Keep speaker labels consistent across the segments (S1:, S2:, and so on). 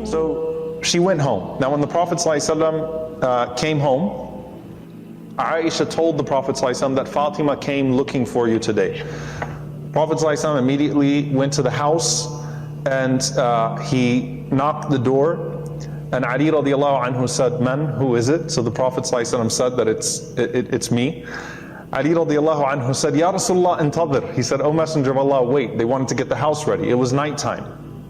S1: So she went home. Now when the Prophet ﷺ came home, Ayesha told the Prophet ﷺ that Fatima came looking for you today. Prophet ﷺ immediately went to the house and he knocked the door, and Ali radiallahu anhu said, "Man, who is it?" So the Prophet ﷺ said that it's me. Ali radiallahu anhu said, "Ya Rasulullah, intadhir." He said, "O Messenger of Allah, wait." They wanted to get the house ready. It was nighttime,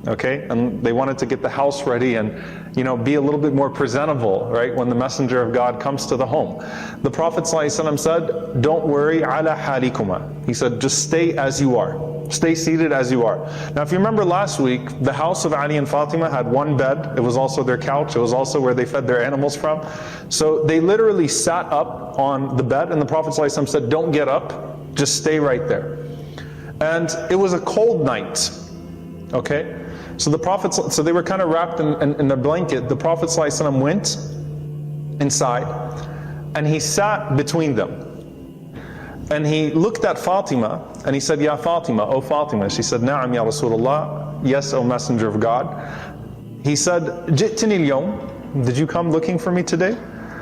S1: okay? And they wanted to get the house ready and, you know, be a little bit more presentable, right, when the Messenger of God comes to the home. The Prophet ﷺ said, "Don't worry, ala halikuma." He said, "Just stay as you are. Stay seated as you are." Now, if you remember last week, the house of Ali and Fatima had one bed. It was also their couch. It was also where they fed their animals from. So they literally sat up on the bed, and the Prophet ﷺ said, "Don't get up, just stay right there." And it was a cold night, okay? So the Prophet, so they were kind of wrapped in a blanket. The Prophet ﷺ went inside, and he sat between them. And he looked at Fatima, and he said, "Ya Fatima, O Fatima." She said, "Na'am ya Rasulullah." "Yes, O Messenger of God." He said, "Ji'tini al-yawm." Did you come looking for me today?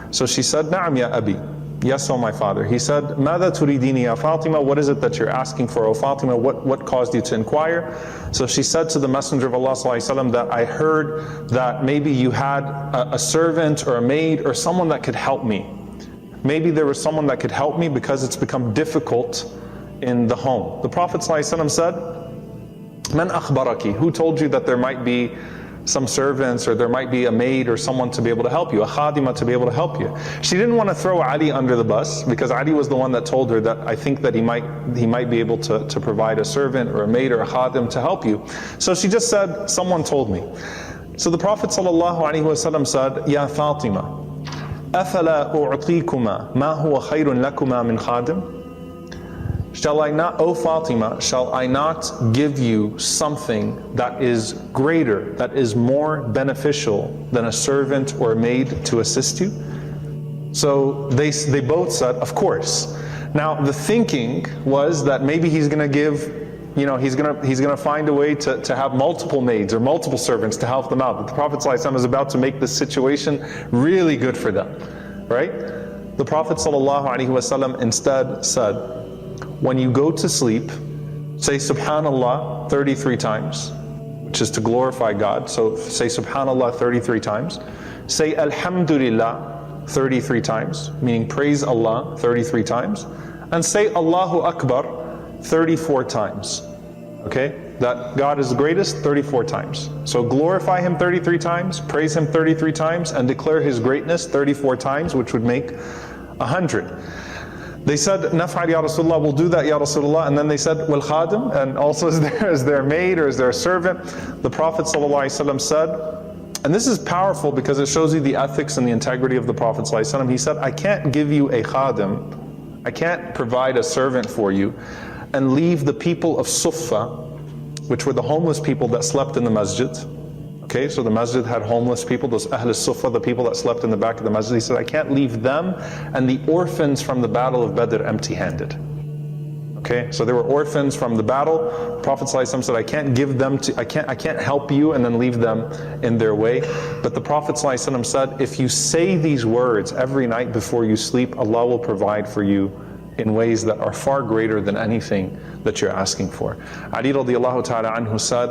S1: So she said, "Na'am ya Abi." "Yes, O my father." He said, "Mada turidini ya Fatima." What is it that you're asking for, O Fatima? What caused you to inquire? So she said to the Messenger of Allah ﷺ that I heard that maybe you had a servant or a maid or someone that could help me. Maybe there was someone that could help me because it's become difficult in the home. The Prophet ﷺ said, "Man akhbaraki?" Who told you that there might be some servants or there might be a maid or someone to be able to help you, a khadima to be able to help you? She didn't want to throw Ali under the bus because Ali was the one that told her that I think that he might be able to provide a servant or a maid or a khadim to help you. So she just said, "Someone told me." So the Prophet ﷺ said, "Ya Fatima, أَفَلَا أُعْطِيكُمَا مَا هُوَ خَيْرٌ لَكُمَا مِنْ خَادِمٍ?" Shall I not, O Fatima, shall I not give you something that is greater, that is more beneficial than a servant or a maid to assist you? So they both said, "Of course." Now the thinking was that maybe he's going to give, you know, he's going to find a way to have multiple maids or multiple servants to help them out. But the Prophet ﷺ is about to make this situation really good for them, right? The Prophet ﷺ instead said, when you go to sleep, say Subhanallah 33 times, which is to glorify God. So say Subhanallah 33 times. Say Alhamdulillah 33 times, meaning praise Allah 33 times. And say Allahu Akbar 34 times. Okay? That God is the greatest 34 times. So glorify Him 33 times, praise Him 33 times, and declare His greatness 34 times, which would make 100. They said, "Naf'al ya Rasulullah," we'll do that ya Rasulullah. And then they said, "Wal khadim," and also is there a maid or is there a servant? The Prophet ﷺ said, and this is powerful because it shows you the ethics and the integrity of the Prophet ﷺ. He said, "I can't give you a khadim, I can't provide a servant for you and leave the people of Suffa," which were the homeless people that slept in the masjid. Okay, so the masjid had homeless people, those Ahl Suffa, the people that slept in the back of the masjid. He said, "I can't leave them and the orphans from the battle of Badr empty-handed." Okay, so there were orphans from the battle. Prophet ﷺ said, "I can't give them to, I can't help you and then leave them in their way." But the Prophet ﷺ said, "If you say these words every night before you sleep, Allah will provide for you in ways that are far greater than anything that you're asking for." Ali radiallahu ta'ala anhu said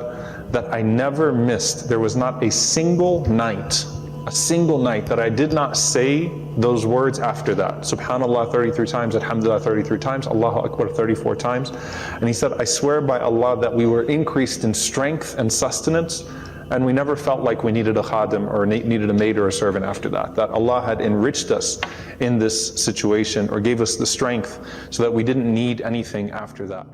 S1: that I never missed, there was not a single night that I did not say those words after that. Subhanallah 33 times, Alhamdulillah 33 times, Allahu Akbar 34 times. And he said, "I swear by Allah that we were increased in strength and sustenance, and we never felt like we needed a khadim or needed a maid or a servant after that. That Allah had enriched us in this situation or gave us the strength so that we didn't need anything after that."